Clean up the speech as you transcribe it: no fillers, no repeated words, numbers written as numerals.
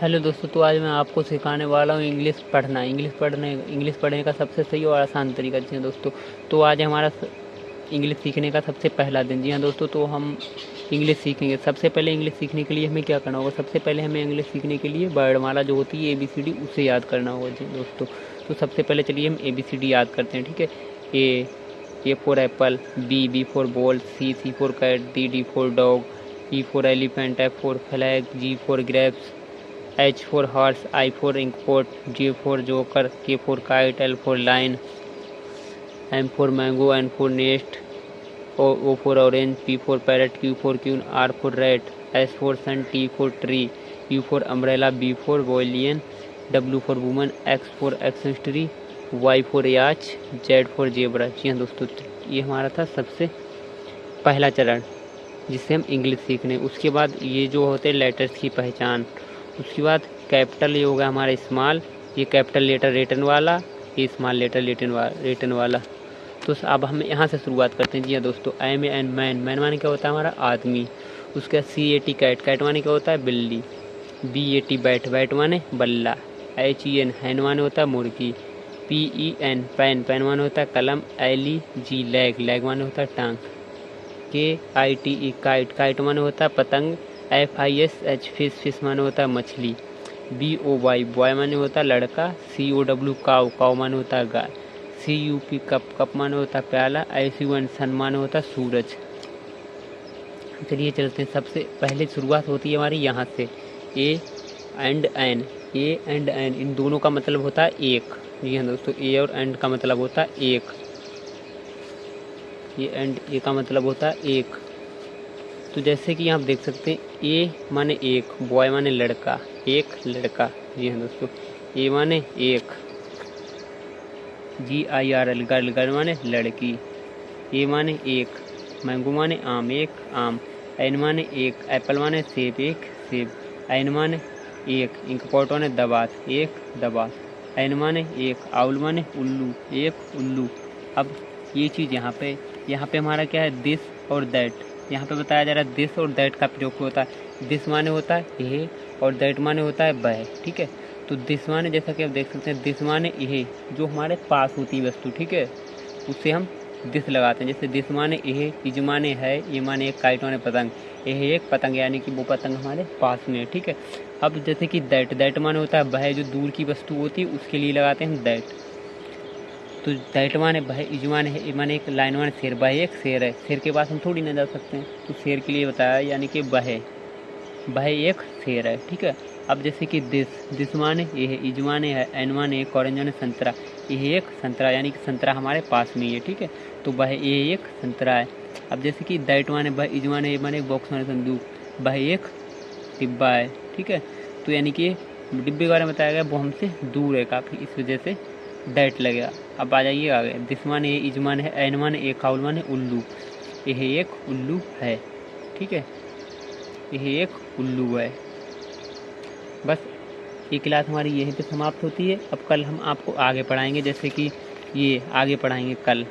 Hello दोस्तों, तो आज मैं आपको सिखाने वाला हूँ इंग्लिश पढ़ने का सबसे सही और आसान तरीका। जी हाँ दोस्तों, तो आज हमारा इंग्लिश सीखने का सबसे पहला दिन। जी हाँ दोस्तों, तो हम इंग्लिश सीखेंगे। सबसे पहले इंग्लिश सीखने के लिए हमें क्या करना होगा? सबसे पहले हमें इंग्लिश सीखने के लिए वर्णमाला जो होती है ABCD, उसे याद करना होगा। जी दोस्तों, तो सबसे पहले चलिए हम ABCD याद करते हैं। ठीक है। A for apple, B for ball, C for cat, D for dog, E for elephant, F for flag, G for grapes, H for horse, I for inkpot, J for joker, K for kite, L for lion, M for mango, N for nest, O for orange, P for parrot, Q for queen, R for rat, S for sun, T for tree, U for umbrella, B for violin, W for woman, X for Xmas tree, Y for yacht, Z for zebra। जी हाँ दोस्तों, ये हमारा था सबसे पहला चरण जिससे हम इंग्लिश सीखने। उसके बाद ये जो होते हैं लेटर्स की पहचान। उसके बाद कैपिटल, ये हो गया हमारा स्मॉल, ये कैपिटल लेटर रिटन वाला, ये स्मॉल लेटर रिटन वाला। तो अब हम यहाँ से शुरुआत करते हैं। जी हाँ दोस्तों, M-A-N मैन माने क्या होता है? हमारा आदमी। उसके बाद C-A-T कैट माने क्या होता है? बिल्ली। B-A-T बैट माने बल्ला। H-E-N हैन माने होता है मुर्गी। P-E-N पैन माने होता है कलम। L-E-G लैग माने होता है टांग। K-I-T-E काइट माने होता है पतंग। F-I-S-H फिश माने होता है मछली। B-O-Y बॉय माने होता है लड़का। C-O-W काऊ माने होता है गाय। C-U-P कप माने होता है प्याला। S-U-N सन माने होता है सूरज। चलिए चलते हैं। सबसे पहले शुरुआत होती है हमारी यहाँ से। ए एंड एन इन दोनों का मतलब होता है एक। जी हाँ दोस्तों, ए और एंड का मतलब होता है एक। ये एंड ए का मतलब होता है एक। तो जैसे कि आप देख सकते हैं, ए माने एक, बॉय माने लड़का, एक लड़का। जी हाँ दोस्तों, ए माने एक। GIRL गर्ल माने लड़की। ए माने एक, मैंगो माने आम, एक आम। एन माने एक, एप्पल माने सेब, एक सेब। एन माने एक, इंकपॉट माने दबात, एक दबात। एन माने एक, आउल माने उल्लू, एक उल्लू। अब ये चीज़ यहाँ पे हमारा क्या है? दिस और दैट। यहाँ पे बताया जा रहा है दिस और दैट का प्रयोग होता है। दिस माने होता है यह और दैट माने होता है वह। ठीक है। तो दिस माने, जैसा कि आप देख सकते हैं, दिस माने यह जो हमारे पास होती है वस्तु। ठीक है, उससे हम दिस लगाते हैं। जैसे दिस माने यह, इज माने है, ये माने एक, काइट माने पतंग। यह एक पतंग, यानी कि वो पतंग हमारे पास में है। ठीक है। अब जैसे कि दैट माने होता है वह जो दूर की वस्तु होती है, उसके लिए लगाते हैं हम दैट। तो दैट माने वह, इज माने है, माने एक, लाइन माने शेर, वह एक शेर है। शेर के पास हम थोड़ी ना जा सकते हैं, तो शेर के लिए बताया, यानी कि वह एक शेर है। ठीक है। अब जैसे कि दिस माने ये है, इज माने है, एन माने एक, ऑरेंज माने संतरा। ये एक संतरा, यानी कि संतरा हमारे पास में ही है। ठीक है। तो वह ये एक संतरा है। अब जैसे कि दैट माने वह, इज माने ये माने एक, बॉक्स माने संदूक, वह एक डिब्बा है। ठीक है। तो यानी कि डिब्बे के बारे में बताया गया, वो हमसे दूर है काफ़ी, इस वजह से दैट लगेगा। अब आ जाइए आगे। दिस माने इज माने है, एन माने एक, आउल माने उल्लू। यह एक उल्लू है। ठीक है, यह एक उल्लू है। बस ये क्लास हमारी यहीं पे समाप्त होती है। अब कल हम आपको आगे पढ़ाएंगे, जैसे कि ये आगे पढ़ाएंगे कल।